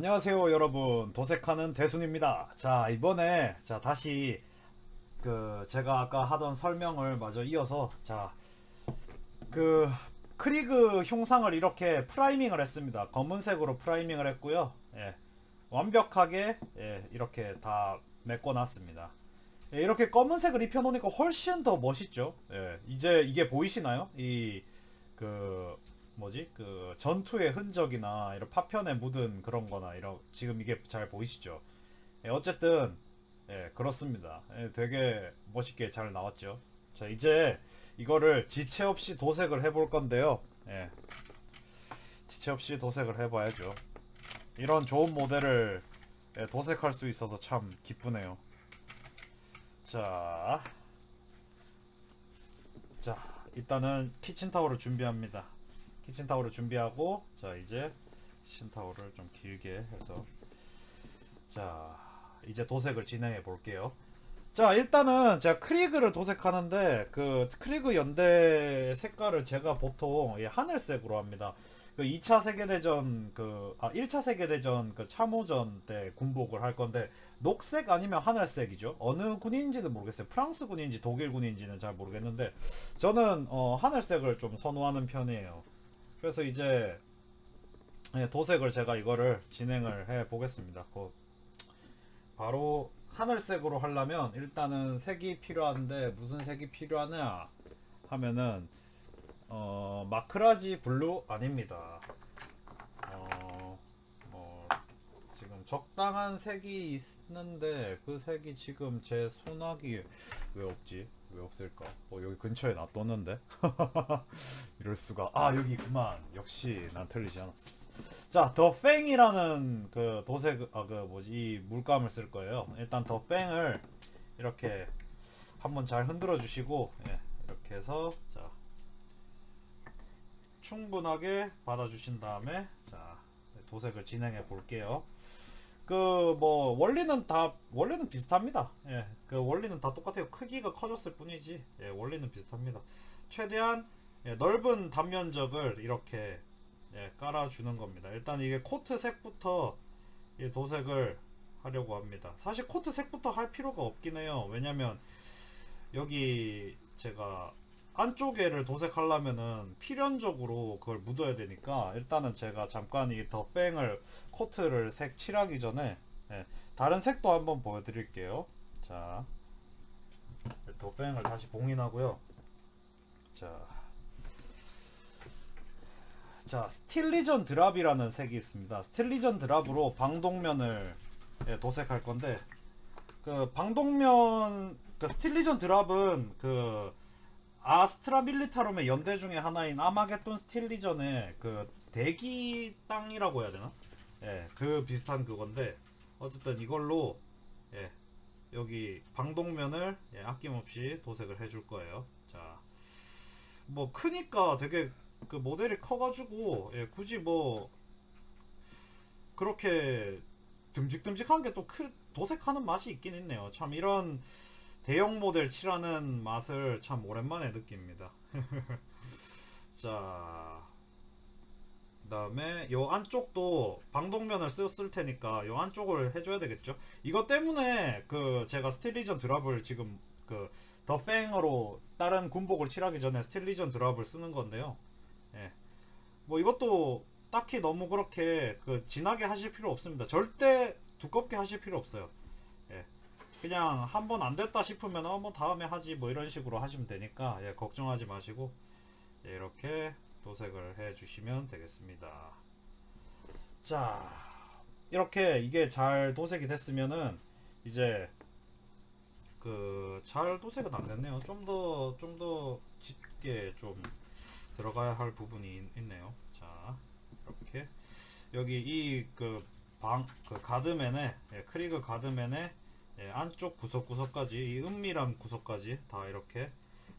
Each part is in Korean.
안녕하세요 여러분, 도색하는 대순입니다. 자, 이번에 다시 제가 아까 하던 설명을 마저 이어서 그 크리그 흉상을 이렇게 프라이밍을 했습니다. 검은색으로 프라이밍을 했고요. 완벽하게 이렇게 다 메꿔놨습니다. 이렇게 검은색을 입혀놓으니까 훨씬 더 멋있죠. 이제 이게 보이시나요? 그 전투의 흔적이나 이런 파편에 묻은 그런 거나 이런, 지금 이게 잘 보이시죠? 어쨌든 그렇습니다. 되게 멋있게 잘 나왔죠. 자, 이제 이거를 지체 없이 도색을 해볼 건데요. 지체 없이 도색을 해봐야죠. 이런 좋은 모델을 도색할 수 있어서 참 기쁘네요. 자, 일단은 키친타올을 준비합니다. 키친타올을 준비하고, 자, 이제 키친타올을 좀 길게 해서, 자, 이제 도색을 진행해 볼게요. 자, 일단은 제가 크리그를 도색하는데, 그 크리그 연대 색깔을 제가 보통 하늘색으로 합니다. 그 2차 세계대전 1차 세계대전 그 참호전 때 군복을 할 건데, 녹색 아니면 하늘색이죠. 어느 군인지는 모르겠어요. 프랑스 군인지 독일 군인지는 잘 모르겠는데, 저는 하늘색을 좀 선호하는 편이에요. 그래서 이제 도색을 제가 이거를 진행을 해 보겠습니다. 바로 하늘색으로 하려면 일단은 색이 필요한데, 무슨 색이 필요하냐 하면은 마크라지 블루 아닙니다. 뭐 지금 적당한 색이 있는데, 그 색이 지금 제 손아귀에 왜 없지? 왜 없을까? 여기 근처에 놔뒀는데. 이럴 수가. 아, 여기 있구만. 역시 난 틀리지 않았어. 자, 더 팽이라는 그 도색, 이 물감을 쓸 거예요. 일단 더 팽을 이렇게 한번 잘 흔들어 주시고, 이렇게 해서, 자, 충분하게 받아 주신 다음에, 자, 도색을 진행해 볼게요. 원리는 비슷합니다. 원리는 다 똑같아요. 크기가 커졌을 뿐이지, 원리는 비슷합니다. 최대한 넓은 단면적을 이렇게 깔아주는 겁니다. 일단 이게 코트 색부터 도색을 하려고 합니다. 사실 코트 색부터 할 필요가 없긴 해요. 왜냐면 여기 제가 안쪽에를 도색하려면은 필연적으로 그걸 묻어야 되니까, 일단은 제가 잠깐 이 덧뱅을 코트를 색 칠하기 전에 다른 색도 한번 보여드릴게요. 자, 덧뱅을 다시 봉인하고요. 자, 스틸리전 드랍이라는 색이 있습니다. 스틸리전 드랍으로 방독면을 도색할 건데, 스틸리전 드랍은 아스트라 밀리타롬의 연대 중에 하나인 아마겟돈 스틸리전의 대기 땅이라고 해야 되나? 그 비슷한 그건데, 어쨌든 이걸로 여기 방독면을 아낌없이 도색을 해줄 거예요. 자, 뭐 크니까 되게 모델이 커가지고 굳이 뭐 그렇게 듬직듬직한 게 또 도색하는 맛이 있긴 있네요. 참 이런 대형 모델 칠하는 맛을 참 오랜만에 느낍니다. 자, 그 다음에 요 안쪽도 방독면을 쓸 테니까 요 안쪽을 해줘야 되겠죠. 이것 때문에 제가 스틸리전 드랍을 지금 더 팽으로 다른 군복을 칠하기 전에 스틸리전 드랍을 쓰는 건데요. 뭐 이것도 딱히 너무 그렇게 진하게 하실 필요 없습니다. 절대 두껍게 하실 필요 없어요. 그냥 한번 안 됐다 싶으면 뭐 다음에 하지, 뭐 이런 식으로 하시면 되니까 걱정하지 마시고 이렇게 도색을 해 주시면 되겠습니다. 자, 이렇게 이게 잘 도색이 됐으면은 이제 잘 도색은 안 됐네요. 좀 더 짙게 좀 들어가야 할 부분이 있네요. 자, 이렇게 여기 가드맨에 크리그 가드맨에 안쪽 구석구석까지, 이 은밀한 구석까지 다 이렇게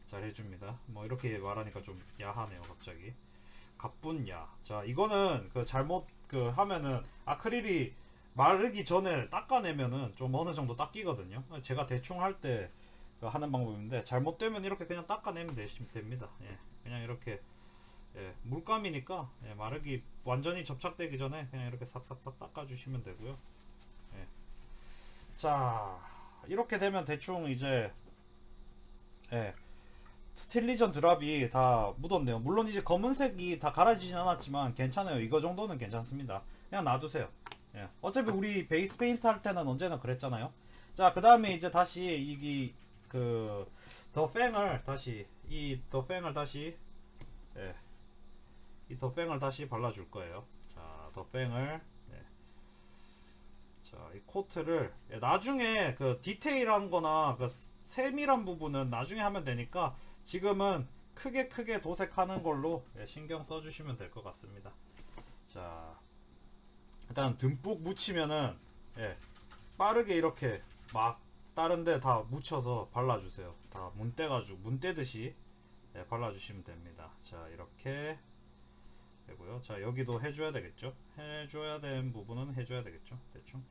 잘 해줍니다. 뭐 이렇게 말하니까 좀 야하네요, 갑자기. 가뿐야. 자, 이거는 잘못 하면은 아크릴이 마르기 전에 닦아내면은 좀 어느 정도 닦이거든요. 제가 대충 할 때 하는 방법인데, 잘못되면 이렇게 그냥 닦아내면 됩니다. 그냥 이렇게 예, 물감이니까 예, 마르기 완전히 접착되기 전에 그냥 이렇게 싹싹싹 닦아주시면 되고요. 예. 자, 이렇게 되면 대충 이제 예, 스틸리전 드랍이 다 묻었네요. 물론 이제 검은색이 다 갈아지진 않았지만 괜찮아요. 이거 정도는 괜찮습니다. 그냥 놔두세요. 예. 어차피 우리 베이스 페인트 할 때는 언제나 그랬잖아요. 자, 그 다음에 이제 다시 더 팽을 다시 예, 이 더 팽을 다시 발라줄 거예요. 자, 더 팽을 자, 이 코트를 나중에 그 디테일한 거나 그 세밀한 부분은 나중에 하면 되니까 지금은 크게 도색하는 걸로 신경 써주시면 될 것 같습니다. 자, 일단 듬뿍 묻히면은 빠르게 이렇게 막 다른데 다 묻혀서 발라주세요. 다 문떼가지고 문떼듯이 발라주시면 됩니다. 자, 이렇게 되고요. 자, 여기도 해줘야 되겠죠. 해줘야 되는 부분은 해줘야 되겠죠. 대충.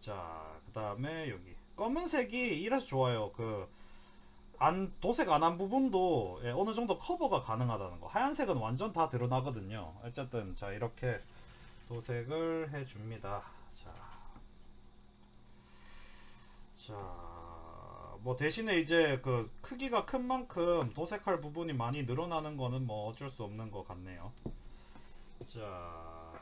자, 그 다음에 여기 검은색이 이래서 좋아요. 도색 안 한 부분도 어느 정도 커버가 가능하다는 거. 하얀색은 완전 다 드러나거든요. 어쨌든 자, 이렇게 도색을 해줍니다. 뭐 대신에 이제 그 크기가 큰 만큼 도색할 부분이 많이 늘어나는 거는 뭐 어쩔 수 없는 것 같네요. 자,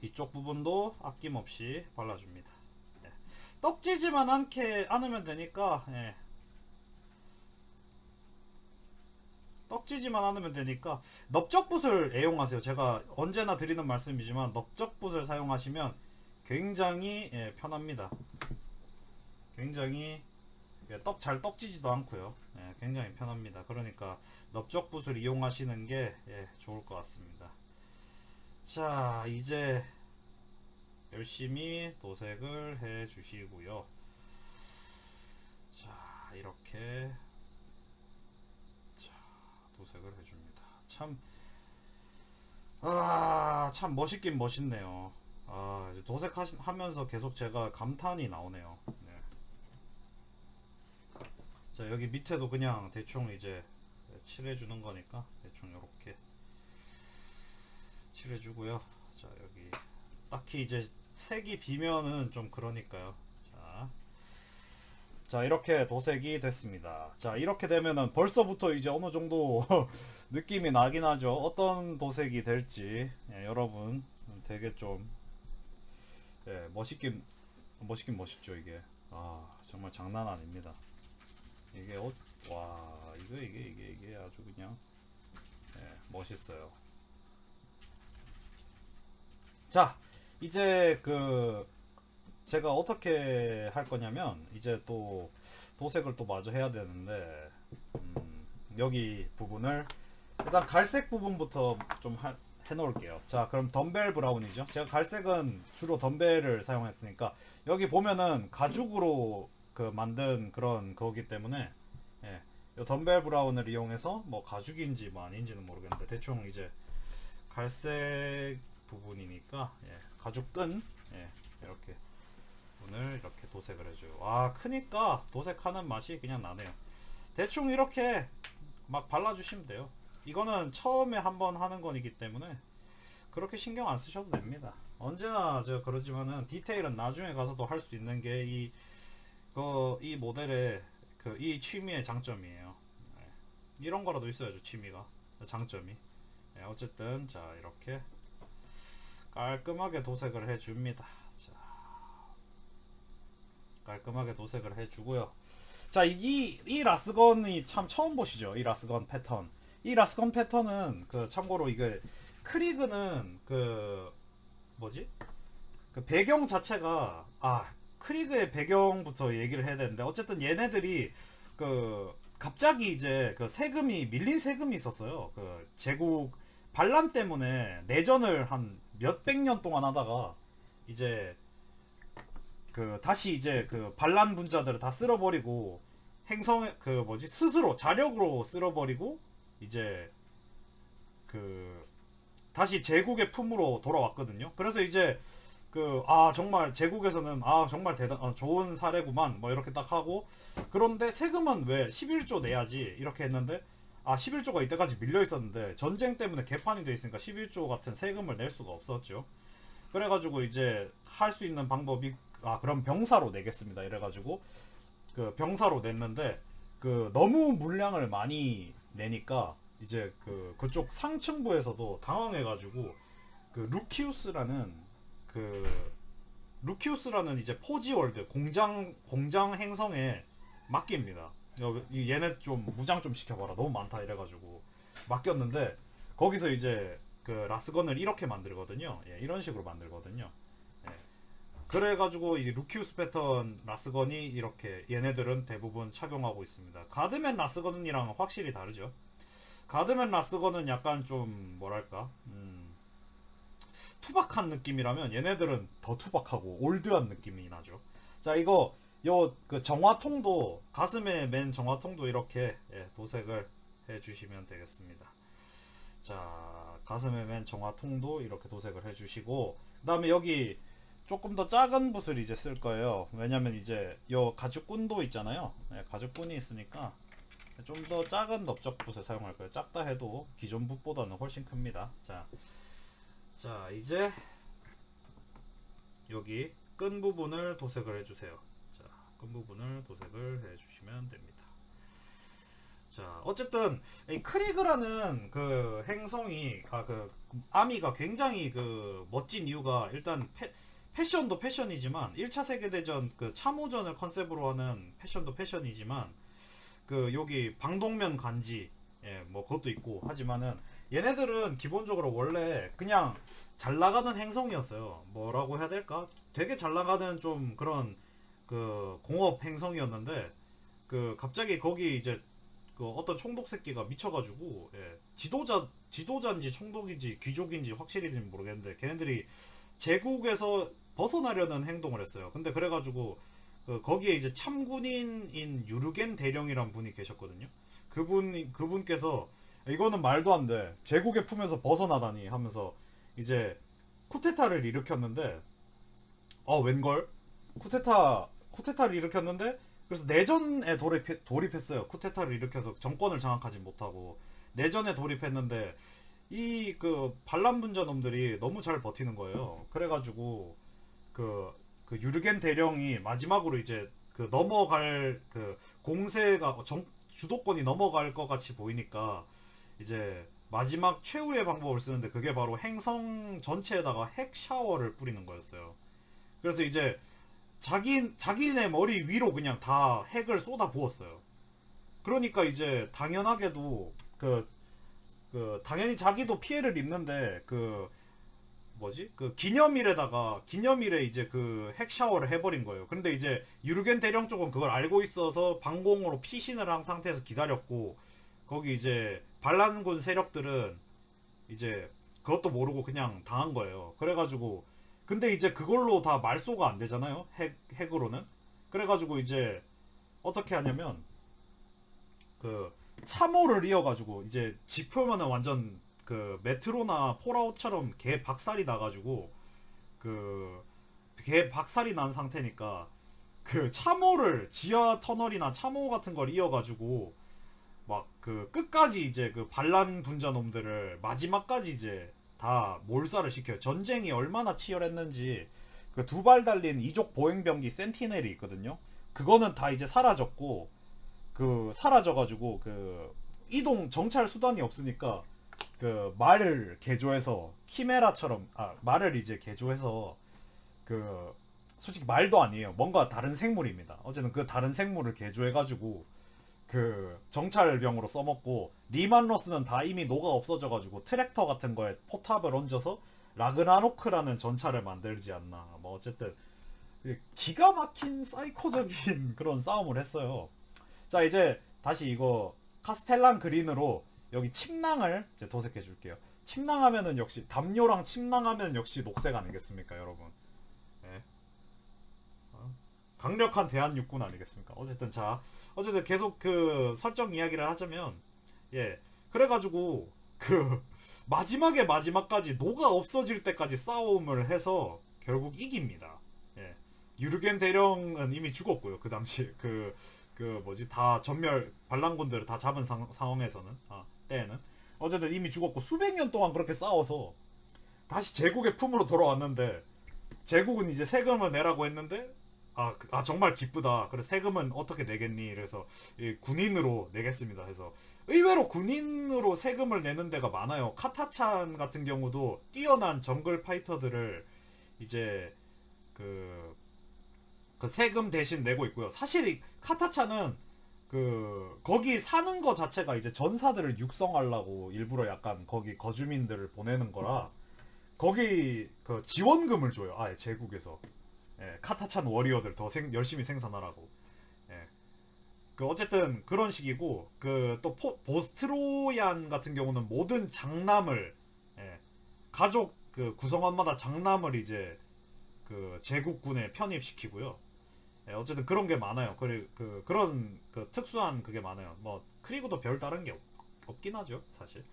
이쪽 부분도 아낌없이 발라줍니다. 떡지지만 않으면 되니까 떡지지만 않으면 되니까 넓적붓을 애용하세요. 제가 언제나 드리는 말씀이지만 넓적붓을 사용하시면 굉장히 편합니다. 굉장히 잘 떡지지도 않고요. 굉장히 편합니다. 그러니까 넓적붓을 이용하시는 게 좋을 것 같습니다. 자, 이제 열심히 도색을 해 주시고요. 자, 이렇게 도색을 해줍니다. 참 멋있긴 멋있네요. 이제 도색하면서 계속 제가 감탄이 나오네요. 네. 자, 여기 밑에도 그냥 대충 이제 칠해주는 거니까 대충 이렇게 칠해주고요. 자, 여기 딱히 이제 색이 비면은 좀 그러니까요. 자, 이렇게 도색이 됐습니다. 자, 이렇게 되면은 벌써부터 이제 어느 정도 느낌이 나긴 하죠. 어떤 도색이 될지 여러분 되게 좀 멋있긴 멋있죠. 이게 정말 장난 아닙니다. 이게 이게 아주 그냥 멋있어요. 자, 이제 제가 어떻게 할 거냐면 이제 또 도색을 또 마저 해야 되는데 여기 부분을 일단 갈색 부분부터 좀 해놓을게요. 자, 그럼 덤벨 브라운이죠. 제가 갈색은 주로 덤벨을 사용했으니까 여기 보면은 가죽으로 만든 그런 거기 때문에 이 덤벨 브라운을 이용해서 뭐 가죽인지 뭐 아닌지는 모르겠는데 대충 이제 갈색 부분이니까 가죽 끈 이렇게 오늘 이렇게 도색을 해줘요. 크니까 도색하는 맛이 그냥 나네요. 대충 이렇게 막 발라주시면 돼요. 이거는 처음에 한번 하는 거이기 때문에 그렇게 신경 안 쓰셔도 됩니다. 언제나 제가 그러지만은 디테일은 나중에 가서도 할 수 있는 게 이 모델의 이 취미의 장점이에요. 이런 거라도 있어야죠. 취미가 장점이. 어쨌든 자, 이렇게 깔끔하게 도색을 해줍니다. 자, 깔끔하게 도색을 해주고요. 자, 이 라스건이 참 처음 보시죠. 이 라스건 패턴. 이 라스건 패턴은 참고로 이게 크리그는 배경 자체가 크리그의 배경부터 얘기를 해야 되는데 어쨌든 얘네들이 갑자기 이제 세금이 밀린 세금이 있었어요. 제국 반란 때문에 내전을 한 몇백 년 동안 하다가 이제 다시 이제 반란 분자들을 다 쓸어버리고 스스로 자력으로 쓸어버리고 이제 다시 제국의 품으로 돌아왔거든요. 그래서 이제 정말 제국에서는 정말 좋은 사례구만 뭐 이렇게 딱 하고, 그런데 세금은 왜 11조 내야지 이렇게 했는데 아 11조가 이때까지 밀려 있었는데 전쟁 때문에 개판이 돼 있으니까 11조 같은 세금을 낼 수가 없었죠. 그래가지고 이제 할 수 있는 방법이 아 그럼 병사로 내겠습니다. 이래가지고 그 병사로 냈는데 그 너무 물량을 많이 내니까 이제 그쪽 상층부에서도 당황해가지고 그 그 루키우스라는 이제 포지월드 공장 행성에 맡깁니다. 얘네 좀 무장 좀 시켜봐라 너무 많다 이래가지고 맡겼는데 거기서 이제 그 라스건을 이렇게 만들거든요. 예, 이런 식으로 만들거든요. 예. 그래가지고 이 루키우스 패턴 라스건이 이렇게 얘네들은 대부분 착용하고 있습니다. 가드맨 라스건이랑 확실히 다르죠. 가드맨 라스건은 약간 좀 뭐랄까 투박한 느낌이라면 얘네들은 더 투박하고 올드한 느낌이 나죠. 자 이거 요 그 정화통도 가슴에 맨 정화통도 이렇게 예, 도색을 해주시면 되겠습니다. 자 가슴에 맨 정화통도 이렇게 도색을 해주시고 그 다음에 여기 조금 더 작은 붓을 이제 쓸 거예요. 왜냐면 이제 요 가죽끈도 있잖아요. 예, 가죽끈이 있으니까 좀 더 작은 넓적 붓을 사용할 거예요. 작다 해도 기존 붓보다는 훨씬 큽니다. 자 이제 여기 끈 부분을 도색을 해주세요. 자, 끈 부분을 도색을 해주시면 됩니다. 자, 어쨌든 이 크리그라는 그 행성이 그 아미가 굉장히 그 멋진 이유가 일단 패션도 패션이지만 1차 세계대전 그 참호전을 컨셉으로 하는 패션도 패션이지만 그 여기 방독면 간지 예, 뭐 그것도 있고 하지만은 얘네들은 기본적으로 원래 그냥 잘 나가는 행성이었어요. 뭐라고 해야 될까? 되게 잘 나가는 좀 그런 그 공업 행성이었는데 그 갑자기 거기 이제 그 어떤 총독 새끼가 미쳐가지고 예, 지도자인지 총독인지 귀족인지 확실히는 모르겠는데 걔네들이 제국에서 벗어나려는 행동을 했어요. 근데 그래가지고 그 거기에 이제 참군인인 유르겐 대령이란 분이 계셨거든요. 그분께서 이거는 말도 안 돼. 제국의 품에서 벗어나다니 하면서 이제 쿠데타를 일으켰는데 웬걸? 쿠데타를 일으켰는데 그래서 내전에 돌입했어요. 쿠데타를 일으켜서 정권을 장악하지 못하고 내전에 돌입했는데 이 그 반란분자 놈들이 너무 잘 버티는 거예요. 그래가지고 그 유르겐 대령이 마지막으로 이제 그 넘어갈 그 공세가 주도권이 넘어갈 것 같이 보이니까 이제 마지막 최후의 방법을 쓰는데 그게 바로 행성 전체에다가 핵 샤워를 뿌리는 거였어요. 그래서 이제 자기네 머리 위로 그냥 다 핵을 쏟아 부었어요. 그러니까 이제 당연하게도 당연히 자기도 피해를 입는데 기념일에 이제 그 핵 샤워를 해버린 거예요. 근데 이제 유르겐 대령 쪽은 그걸 알고 있어서 방공으로 피신을 한 상태에서 기다렸고 거기 이제 반란군 세력들은 이제 그것도 모르고 그냥 당한 거예요. 그래가지고 근데 이제 그걸로 다 말소가 안 되잖아요. 핵으로는. 그래가지고 이제 어떻게 하냐면 그 참호를 이어가지고 이제 지표면은 완전 그 메트로나 폴아웃처럼 개 박살이 나가지고 개 박살이 난 상태니까 그 참호를 지하 터널이나 참호 같은 걸 이어가지고 막 그 끝까지 이제 그 반란 분자 놈들을 마지막까지 이제 다 몰살을 시켜요. 전쟁이 얼마나 치열했는지 그 두 발 달린 이족 보행병기 센티넬이 있거든요. 그거는 다 이제 사라졌고 사라져가지고 이동 정찰 수단이 없으니까 말을 개조해서 키메라처럼 말을 이제 개조해서 솔직히 말도 아니에요. 뭔가 다른 생물입니다. 어쨌든 그 다른 생물을 개조해가지고 정찰병으로 써먹고 리만러스는 다 이미 녹아 없어져가지고 트랙터 같은 거에 포탑을 얹어서 라그나노크라는 전차를 만들지 않나. 뭐 어쨌든 기가 막힌 사이코적인 그런 싸움을 했어요. 자 이제 다시 이거 카스텔란 그린으로 여기 침낭을 이제 도색해 줄게요. 침낭하면은 역시 담요랑 침낭하면 역시 녹색 아니겠습니까 여러분. 네. 강력한 대한육군 아니겠습니까. 어쨌든 계속 그 설정 이야기를 하자면 예 그래가지고 마지막까지 녹아 없어질 때까지 싸움을 해서 결국 이깁니다. 예 유르겐 대령은 이미 죽었고요. 그 당시 그 뭐지 다 전멸 반란군들을 다 잡은 상황에서는 때에는 어쨌든 이미 죽었고 수백 년 동안 그렇게 싸워서 다시 제국의 품으로 돌아왔는데 제국은 이제 세금을 내라고 했는데 정말 기쁘다. 그래 세금은 어떻게 내겠니? 그래서 군인으로 내겠습니다. 해서 의외로 군인으로 세금을 내는 데가 많아요. 카타찬 같은 경우도 뛰어난 정글 파이터들을 이제 그 세금 대신 내고 있고요. 사실 이 카타차는 거기 사는 거 자체가 이제 전사들을 육성하려고 일부러 약간 거기 거주민들을 보내는 거라 거기 그 지원금을 줘요. 아예 제국에서. 예, 카타찬 워리어들 더 열심히 생산하라고. 예. 그 어쨌든 그런 식이고 그 또 보스트로얀 같은 경우는 모든 장남을 가족 그 구성원마다 장남을 이제 그 제국군에 편입시키고요. 어쨌든 그런 게 많아요. 그런 그 특수한 그게 많아요. 뭐 크리그도 별 다른 게 없긴 하죠, 사실.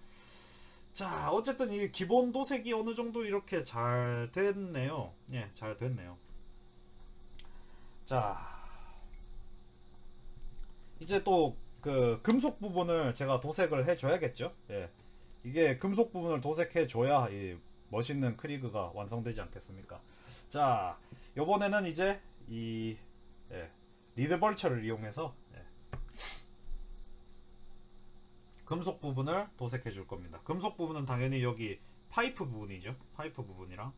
자, 어쨌든 이 기본 도색이 어느 정도 이렇게 잘 됐네요. 예, 잘 됐네요. 자, 이제 또 그 금속 부분을 제가 도색을 해줘야겠죠. 예, 이게 금속 부분을 도색해줘야 이 멋있는 크리그가 완성되지 않겠습니까? 자, 요번에는 이제 이 리드벌처를 이용해서 금속 부분을 도색해 줄 겁니다. 금속 부분은 당연히 여기 파이프 부분이죠. 파이프 부분이랑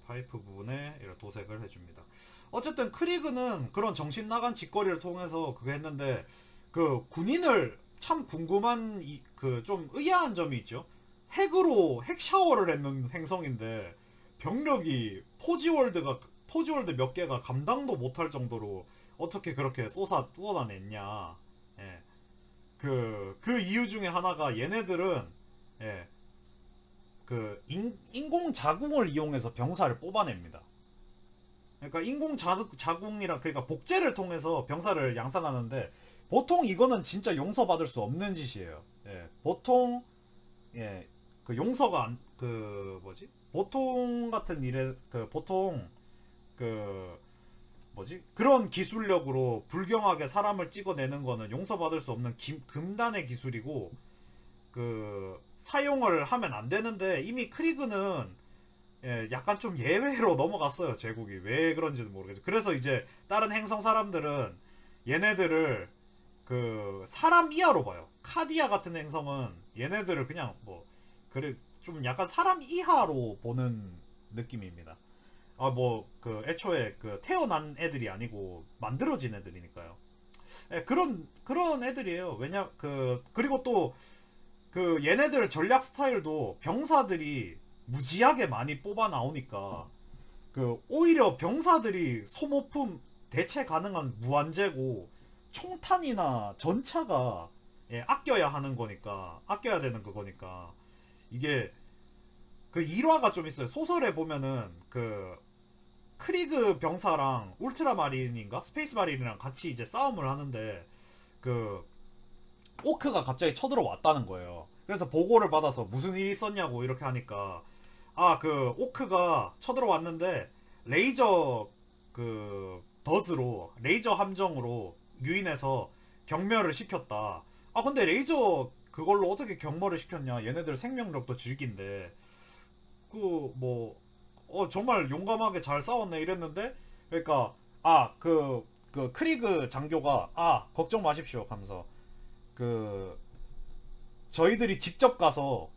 파이프 부분에 이렇게 도색을 해줍니다. 어쨌든 크리그는 그런 정신 나간 짓거리를 통해서 그거 했는데 그 군인을 참 궁금한 그 좀 의아한 점이 있죠. 핵 샤워를 했는 행성인데 병력이 포지월드 몇 개가 감당도 못할 정도로 어떻게 그렇게 쏟아냈냐. 예. 그 이유 중에 하나가 얘네들은 인공 자궁을 이용해서 병사를 뽑아냅니다. 그러니까 인공 자궁이라 그러니까 복제를 통해서 병사를 양산하는데 보통 이거는 진짜 용서받을 수 없는 짓이에요. 보통 그 용서가 그 뭐지? 보통 같은 일에 보통 그 뭐지? 그런 기술력으로 불경하게 사람을 찍어내는 거는 용서받을 수 없는 금단의 기술이고 그 사용을 하면 안 되는데 이미 크리그는 약간 좀 예외로 넘어갔어요. 제국이 왜 그런지는 모르겠죠. 그래서 이제 다른 행성 사람들은 얘네들을 그 사람 이하로 봐요. 카디아 같은 행성은 얘네들을 그냥 뭐 그래 좀 약간 사람 이하로 보는 느낌입니다. 그 애초에 그 태어난 애들이 아니고 만들어진 애들이니까요. 그런 애들이에요. 그리고 또 그 얘네들 전략 스타일도 병사들이 무지하게 많이 뽑아 나오니까 그 오히려 병사들이 소모품 대체 가능한 무한재고 총탄이나 전차가 아껴야 하는 거니까 아껴야 되는 그거니까 이게 그 일화가 좀 있어요. 소설에 보면은 그 크리그 병사랑 울트라마린인가 스페이스 마린이랑 같이 이제 싸움을 하는데 그 오크가 갑자기 쳐들어왔다는 거예요. 그래서 보고를 받아서 무슨 일이 있었냐고 이렇게 하니까 그 오크가 쳐들어왔는데 레이저 그 덫으로 레이저 함정으로 유인해서 경멸을 시켰다. 근데 레이저 그걸로 어떻게 경멸을 시켰냐? 얘네들 생명력도 질긴데 정말 용감하게 잘 싸웠네 이랬는데 그러니까 그 크리그 장교가 걱정 마십시오 하면서 저희들이 직접 가서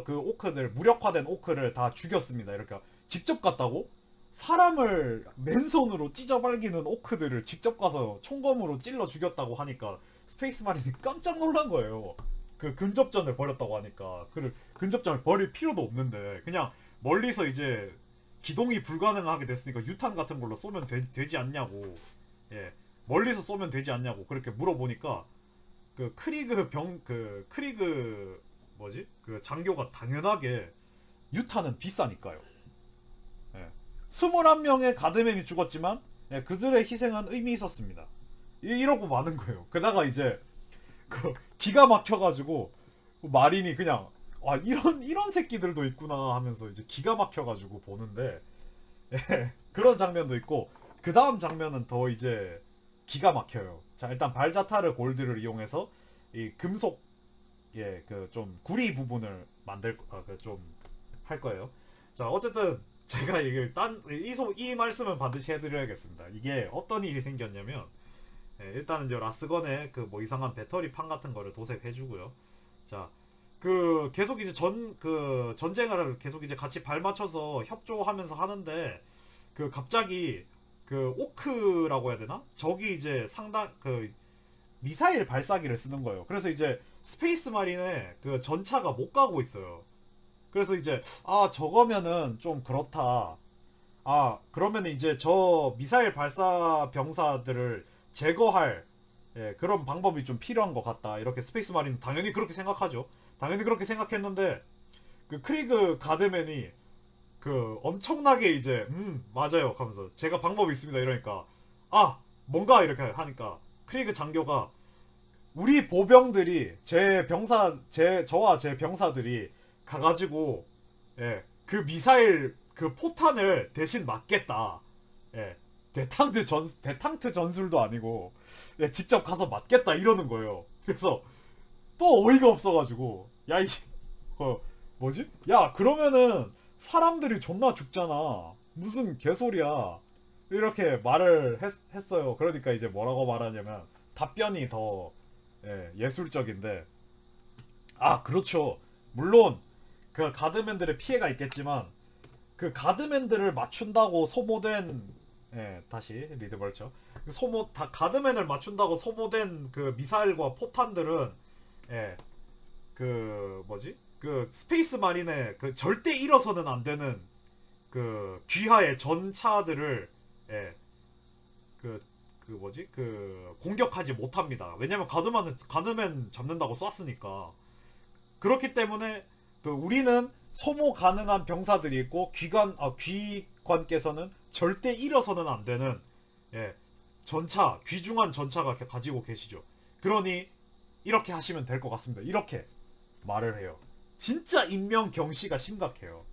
그 오크들 무력화된 오크를 다 죽였습니다. 이렇게 직접 갔다고 사람을 맨손으로 찢어발기는 오크들을 직접 가서 총검으로 찔러 죽였다고 하니까 스페이스 마린이 깜짝 놀란 거예요. 그 근접전을 벌였다고 하니까 그 근접전을 벌일 필요도 없는데 그냥 멀리서 이제 기동이 불가능하게 됐으니까 유탄 같은 걸로 쏘면 되지 않냐고 멀리서 쏘면 되지 않냐고 그렇게 물어보니까 그 크리그 뭐지? 그 장교가 당연하게 유탄은 비싸니까요. 21명의 가드맨이 죽었지만 그들의 희생은 의미 있었습니다. 이러고 마는 거예요. 게다가 이제 기가 막혀가지고 마린이 그냥 이런 새끼들도 있구나 하면서 이제 기가 막혀가지고 보는데 그런 장면도 있고 그 다음 장면은 더 이제 기가 막혀요. 자 일단 발자타르 골드를 이용해서 이 금속 그 좀 구리 부분을 만들 좀 할 거예요. 자 어쨌든 제가 이게 이 말씀은 반드시 해드려야겠습니다. 이게 어떤 일이 생겼냐면 일단은 저 라스건에 그 뭐 이상한 배터리 판 같은 거를 도색해주고요. 자 그 계속 이제 전쟁을 계속 이제 같이 발맞춰서 협조하면서 하는데 그 갑자기 그 오크라고 해야 되나? 적이 이제 상당 그 미사일 발사기를 쓰는 거예요. 그래서 이제 스페이스 마린에 그 전차가 못 가고 있어요. 그래서 이제 아 저거면은 좀 그렇다. 아 그러면 이제 저 미사일 발사 병사들을 제거할 그런 방법이 좀 필요한 것 같다. 이렇게 스페이스 마린 당연히 그렇게 생각하죠. 당연히 그렇게 생각했는데 그 크리그 가드맨이 그 엄청나게 이제 맞아요 하면서 제가 방법이 있습니다 이러니까 아 뭔가 이렇게 하니까 크리그 장교가 우리 보병들이 저와 제 병사들이 가가지고 그 미사일 그 포탄을 대신 맞겠다. 예, 대탕트 전술도 아니고 직접 가서 맞겠다 이러는 거예요. 그래서 또 어이가 없어가지고 야이 뭐지? 야 그러면은 사람들이 존나 죽잖아. 무슨 개소리야. 이렇게 말을 했어요. 그러니까 이제 뭐라고 말하냐면 답변이 더 예술적인데 아 그렇죠. 물론 그 가드맨들의 피해가 있겠지만 그 가드맨들을 맞춘다고 소모된 다시 리드벌쳐 가드맨을 맞춘다고 소모된 그 미사일과 포탄들은 예, 그 뭐지 그 스페이스 마린의 그 절대 잃어서는 안 되는 그 귀하의 전차들을 예, 그, 그 뭐지 그 공격하지 못합니다. 왜냐면 가드맨 잡는다고 쐈으니까. 그렇기 때문에 그 우리는 소모 가능한 병사들이 있고 귀관께서는 절대 잃어서는 안 되는 전차 귀중한 전차가 가지고 계시죠. 그러니 이렇게 하시면 될 것 같습니다. 이렇게 말을 해요. 진짜 인명 경시가 심각해요.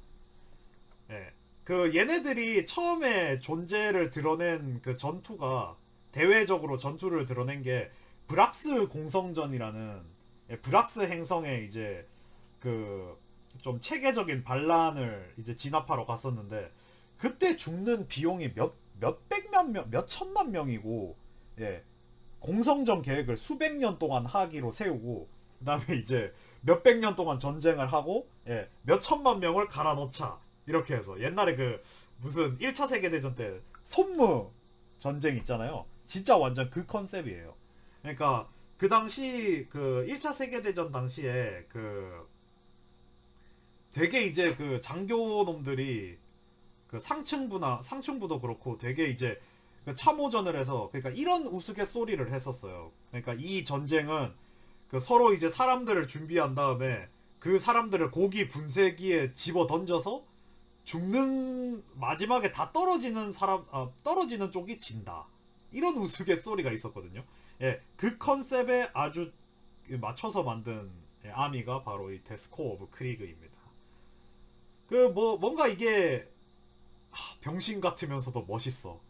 예. 그 얘네들이 처음에 존재를 드러낸 그 전투가 대외적으로 전투를 드러낸 게 브락스 공성전이라는 브락스 행성에 이제 그 좀 체계적인 반란을 이제 진압하러 갔었는데 그때 죽는 비용이 몇 천만 명이고 공성전 계획을 수백 년 동안 하기로 세우고 그다음에 이제 몇백 년 동안 전쟁을 하고 몇 천만 명을 갈아 넣자 이렇게 해서 옛날에 그 무슨 1차 세계대전 때 손무 전쟁 있잖아요. 진짜 완전 그 컨셉이에요. 그러니까 그 당시 그 1차 세계대전 당시에 그 되게 이제 그 장교놈들이 그 상층부도 그렇고 되게 이제 그 참호전을 해서 그러니까 이런 우스갯소리를 했었어요. 그러니까 이 전쟁은 그 서로 이제 사람들을 준비한 다음에 그 사람들을 고기 분쇄기에 집어 던져서 죽는 마지막에 다 떨어지는 쪽이 진다. 이런 우스갯소리가 있었거든요. 그 컨셉에 아주 맞춰서 만든 아미가 바로 이 데스코 오브 크리그입니다. 그 뭐 뭔가 이게 병신 같으면서도 멋있어.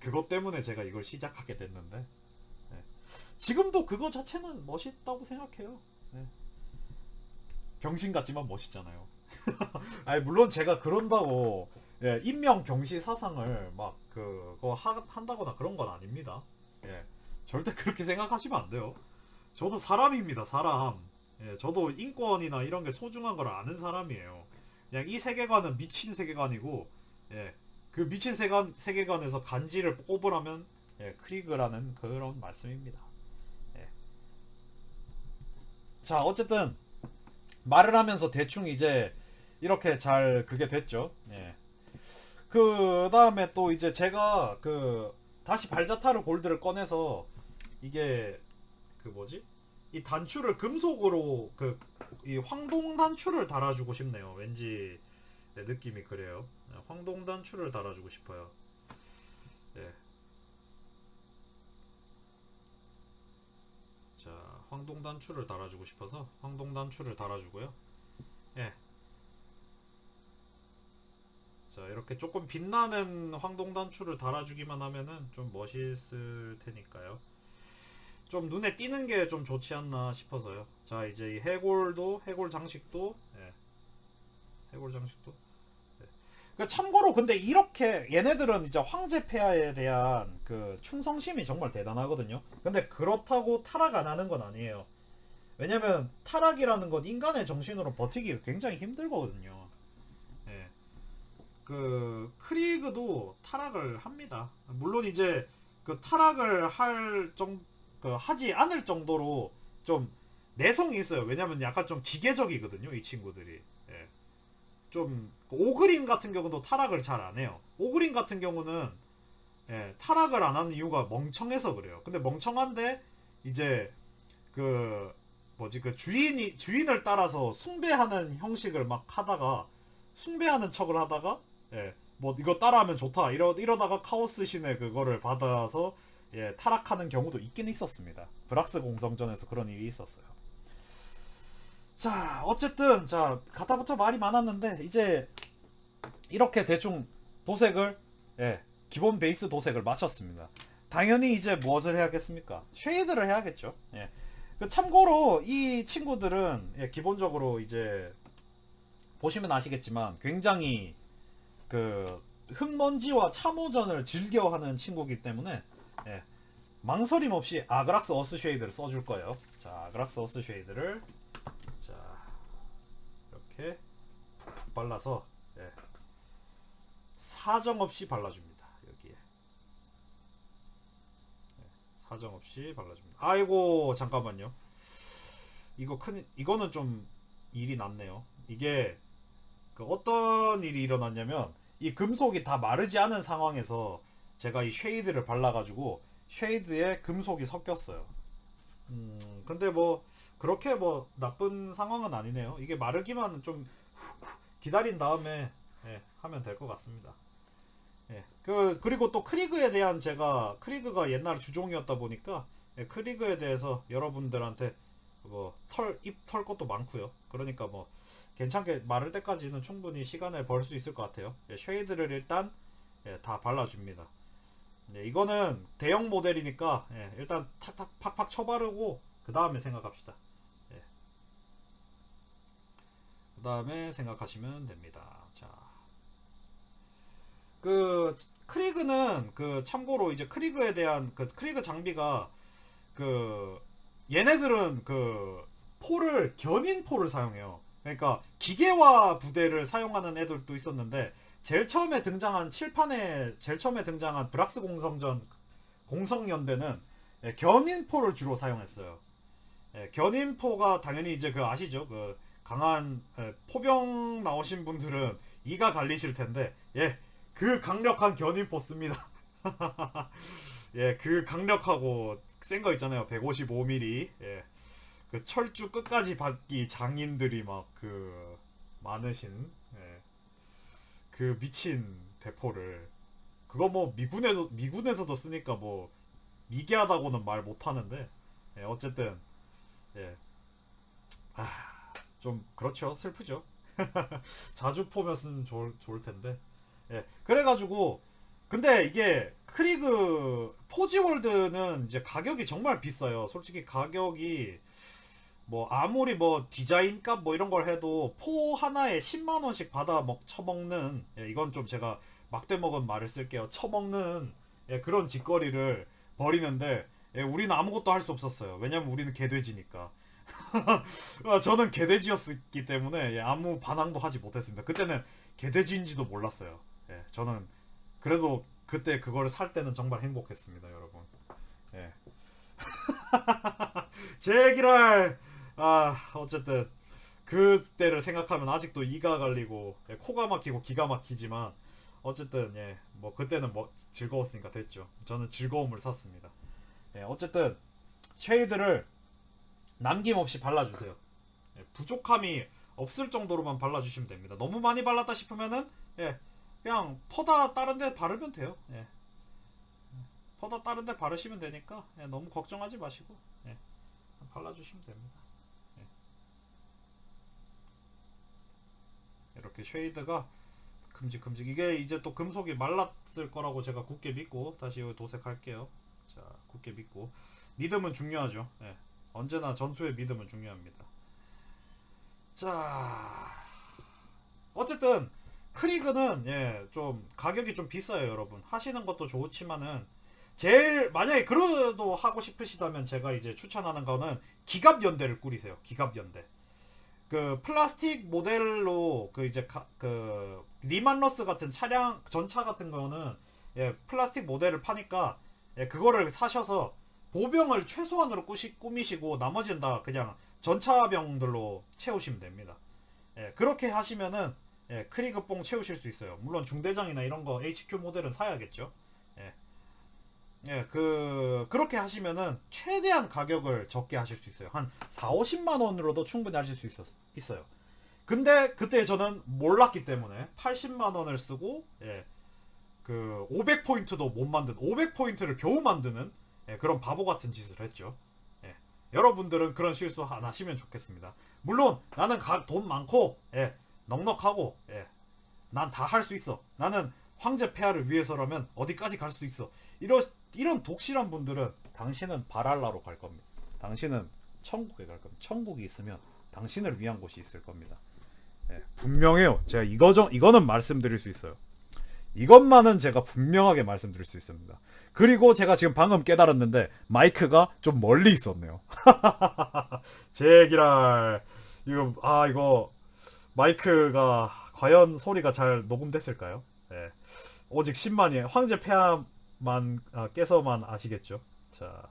그것 때문에 제가 이걸 시작하게 됐는데 지금도 그거 자체는 멋있다고 생각해요. 병신 같지만 멋있잖아요. 아니 물론 제가 그런다고 인명 경시 사상을 막 그거 한다거나 그런 건 아닙니다. 절대 그렇게 생각하시면 안 돼요. 저도 사람입니다, 사람. 저도 인권이나 이런 게 소중한 걸 아는 사람이에요. 그냥 이 세계관은 미친 세계관이고, 그 미친 세계관에서 간지를 뽑으라면 크리그라는 그런 말씀입니다. 자, 어쨌든 말을 하면서 대충 이제 이렇게 잘 그게 됐죠. 그 다음에 또 이제 제가 그 다시 발자타르 골드를 꺼내서 이게 그 뭐지? 이 단추를 금속으로 그 이 황동 단추를 달아주고 싶네요. 왠지 느낌이 그래요. 황동 단추를 달아주고 싶어요. 예. 자, 황동 단추를 달아주고 싶어서 황동 단추를 달아주고요. 예. 자, 이렇게 조금 빛나는 황동 단추를 달아주기만 하면은 좀 멋있을 테니까요. 좀 눈에 띄는 게 좀 좋지 않나 싶어서요. 자, 이제 이 해골도, 해골 장식도, 예, 해골 장식도. 예. 그러니까 참고로 근데 이렇게 얘네들은 이제 황제 폐하에 대한 그 충성심이 정말 대단하거든요. 근데 그렇다고 타락 안 하는 건 아니에요. 왜냐면 타락이라는 건 인간의 정신으로 버티기 굉장히 힘들거든요. 예. 그 크리그도 타락을 합니다. 물론 이제 그 타락을 그 하지 않을 정도로 좀 내성이 있어요. 왜냐면 약간 좀 기계적이거든요, 이 친구들이. 예. 좀 오그린 같은 경우도 타락을 잘 안 해요. 오그린 같은 경우는 예, 타락을 안 하는 이유가 멍청해서 그래요. 근데 멍청한데 이제 그 뭐지 그 주인을 따라서 숭배하는 형식을 막 하다가 숭배하는 척을 하다가 예, 뭐 이거 따라하면 좋다 이러다가 카오스 신의 그거를 받아서 예, 타락하는 경우도 있긴 있었습니다. 브락스 공성전에서 그런 일이 있었어요. 자, 어쨌든 자 가타부터 말이 많았는데 이제 이렇게 대충 도색을 예, 기본 베이스 도색을 마쳤습니다. 당연히 이제 무엇을 해야겠습니까? 쉐이드를 해야겠죠. 예. 그 참고로 이 친구들은 예, 기본적으로 이제 보시면 아시겠지만 굉장히 그 흙먼지와 참호전을 즐겨하는 친구이기 때문에 예, 망설임 없이 아그락스 어스 쉐이드를 써줄 거예요. 자, 아그락스 어스 쉐이드를 자 이렇게 푹푹 발라서 예, 사정없이 발라줍니다. 여기에 사정없이 발라줍니다. 아이고 잠깐만요. 이거는 좀 일이 났네요. 이게 그 어떤 일이 일어났냐면 이 금속이 다 마르지 않은 상황에서 제가 이 쉐이드를 발라가지고 쉐이드에 금속이 섞였어요. 근데 뭐 그렇게 뭐 나쁜 상황은 아니네요. 이게 마르기만 좀 기다린 다음에 예, 하면 될 것 같습니다. 예. 그리고 또 크리그에 대한 제가 크리그가 옛날 주종이었다 보니까 예, 크리그에 대해서 여러분들한테 뭐 입 털 것도 많고요. 그러니까 뭐 괜찮게 마를 때까지는 충분히 시간을 벌 수 있을 것 같아요. 예, 쉐이드를 일단 예, 다 발라줍니다. 예, 이거는 대형 모델이니까 예, 일단 탁탁 팍팍 쳐바르고 그 다음에 생각합시다. 예, 그 다음에 생각하시면 됩니다. 자, 그 크리그는 그 참고로 이제 크리그에 대한 그 크리그 장비가 그 얘네들은 그 포를 견인 포를 사용해요. 그러니까 기계화 부대를 사용하는 애들도 있었는데 제일 처음에 등장한 칠판에 제일 처음에 등장한 브락스 공성전 공성연대는 예, 견인포를 주로 사용했어요. 예, 견인포가 당연히 이제 그 아시죠? 그 강한 예, 포병 나오신 분들은 이가 갈리실 텐데 예, 그 강력한 견인포 씁니다. 예, 그 강력하고 센 거 있잖아요. 155mm. 예. 그 철쭉 끝까지 받기 장인들이 막 그 많으신 예. 그 미친 대포를 그거 뭐 미군에서도 쓰니까 뭐 미개하다고는 말 못하는데 예, 어쨌든 예. 좀 그렇죠. 슬프죠. 자주 포면 쓰면 좋을 텐데 예. 그래가지고 근데 이게 크리그 포지월드는 이제 가격이 정말 비싸요. 솔직히 가격이 뭐 아무리 뭐 디자인값 뭐 이런 걸 해도 포 하나에 10만 원씩 받아 처먹는 예, 이건 좀 제가 막대 먹은 말을 쓸게요. 처먹는 예, 그런 짓거리를 벌이는데 예, 우리는 아무것도 할 수 없었어요. 왜냐면 우리는 개돼지니까. 저는 개돼지였기 때문에 예, 아무 반항도 하지 못했습니다. 그때는 개돼지인지도 몰랐어요. 예, 저는 그래도 그때 그걸 살 때는 정말 행복했습니다, 여러분. 예. 제기랄 어쨌든 그때를 생각하면 아직도 이가 갈리고 예, 코가 막히고 기가 막히지만 어쨌든 예, 뭐 그때는 뭐 즐거웠으니까 됐죠. 저는 즐거움을 샀습니다. 예, 어쨌든 쉐이드를 남김없이 발라주세요. 예, 부족함이 없을 정도로만 발라주시면 됩니다. 너무 많이 발랐다 싶으면은 예, 그냥 퍼다 다른 데 바르면 돼요. 예. 퍼다 다른 데 바르시면 되니까 예, 너무 걱정하지 마시고 예, 발라주시면 됩니다. 예. 이렇게 쉐이드가 큼직큼직. 이게 이제 또 금속이 말랐을 거라고 제가 굳게 믿고 다시 여기 도색할게요. 자, 굳게 믿고. 믿음은 중요하죠. 예. 언제나 전투의 믿음은 중요합니다. 자, 어쨌든 크리그는 예, 좀 가격이 좀 비싸요, 여러분. 하시는 것도 좋지만은 제일 만약에 그래도 하고 싶으시다면 제가 이제 추천하는 거는 기갑연대를 꾸리세요. 기갑연대. 그 플라스틱 모델로 그 이제 그 리만러스 같은 차량 전차 같은 거는 예, 플라스틱 모델을 파니까 예, 그거를 사셔서 보병을 최소한으로 꾸미시고 나머지는 다 그냥 전차병들로 채우시면 됩니다. 예, 그렇게 하시면은 예, 크리그뽕 채우실 수 있어요. 물론 중대장이나 이런 거 HQ 모델은 사야겠죠. 예. 예, 그렇게 하시면은 최대한 가격을 적게 하실 수 있어요. 한 4, 50만 원으로도 충분히 하실 수 있어요. 근데 그때 저는 몰랐기 때문에 80만 원을 쓰고 예, 그 500포인트도 못 만든 500포인트를 겨우 만드는 예, 그런 바보 같은 짓을 했죠. 예. 여러분들은 그런 실수 안 하시면 좋겠습니다. 물론 나는 돈 많고 예, 넉넉하고 예, 난 다 할 수 있어. 나는 황제 폐하를 위해서라면 어디까지 갈 수 있어. 이런 독실한 분들은 당신은 바랄라로 갈 겁니다. 당신은 천국에 갈 겁니다. 천국이 있으면 당신을 위한 곳이 있을 겁니다. 예, 분명해요. 제가 이거는 말씀드릴 수 있어요. 이것만은 제가 분명하게 말씀드릴 수 있습니다. 그리고 제가 지금 방금 깨달았는데 마이크가 좀 멀리 있었네요. 제기랄 이거 마이크가 과연 소리가 잘 녹음됐을까요? 예. 오직 10만이 황제 폐하만 깨서만 아시겠죠. 자,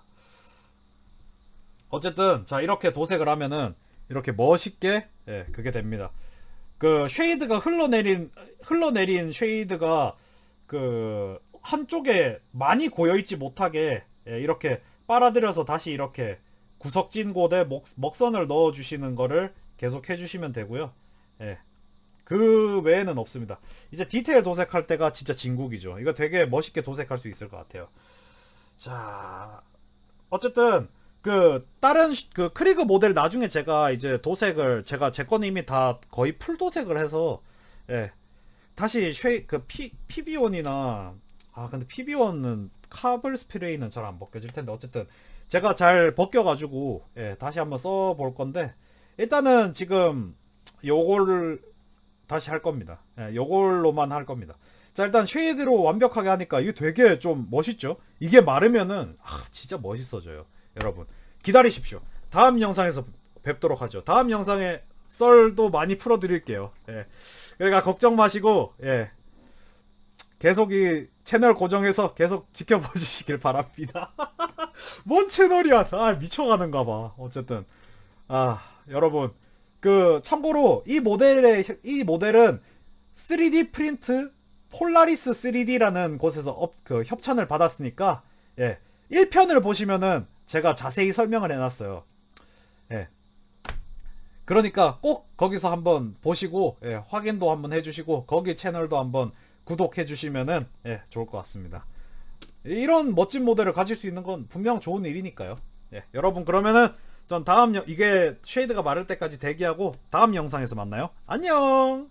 어쨌든 자 이렇게 도색을 하면은 이렇게 멋있게 예, 그게 됩니다. 그 쉐이드가 흘러내린 쉐이드가 그 한쪽에 많이 고여있지 못하게 예, 이렇게 빨아들여서 다시 이렇게 구석진 곳에 먹선을 넣어주시는 거를 계속 해주시면 되고요. 예. 그 외에는 없습니다. 이제 디테일 도색할 때가 진짜 진국이죠. 이거 되게 멋있게 도색할 수 있을 것 같아요. 자, 어쨌든 다른 그 크리그 모델 나중에 제가 이제 도색을 제 거는 이미 다 거의 풀 도색을 해서 예, 다시 PB1이나 근데 PB1은 카블 스프레이는 잘 안 벗겨질 텐데 어쨌든 제가 잘 벗겨가지고 예, 다시 한번 써볼 건데 일단은 지금 요거를 다시 할 겁니다. 예, 요걸로만 할 겁니다. 자, 일단 쉐이드로 완벽하게 하니까 이게 되게 좀 멋있죠? 이게 마르면은 진짜 멋있어져요. 여러분 기다리십시오. 다음 영상에서 뵙도록 하죠. 다음 영상에 썰도 많이 풀어드릴게요. 예. 그러니까 걱정 마시고 예. 계속 이 채널 고정해서 계속 지켜보시길 바랍니다. 뭔 채널이야? 미쳐가는가봐. 어쨌든 여러분 참고로 이 모델은 3D 프린트 폴라리스 3D라는 곳에서 협찬을 받았으니까 예, 1편을 보시면은 제가 자세히 설명을 해놨어요. 예. 그러니까 꼭 거기서 한번 보시고 예, 확인도 한번 해주시고 거기 채널도 한번 구독해주시면은 예, 좋을 것 같습니다. 이런 멋진 모델을 가질 수 있는 건 분명 좋은 일이니까요. 예, 여러분 그러면은 전 이게 쉐이드가 마를 때까지 대기하고 다음 영상에서 만나요. 안녕.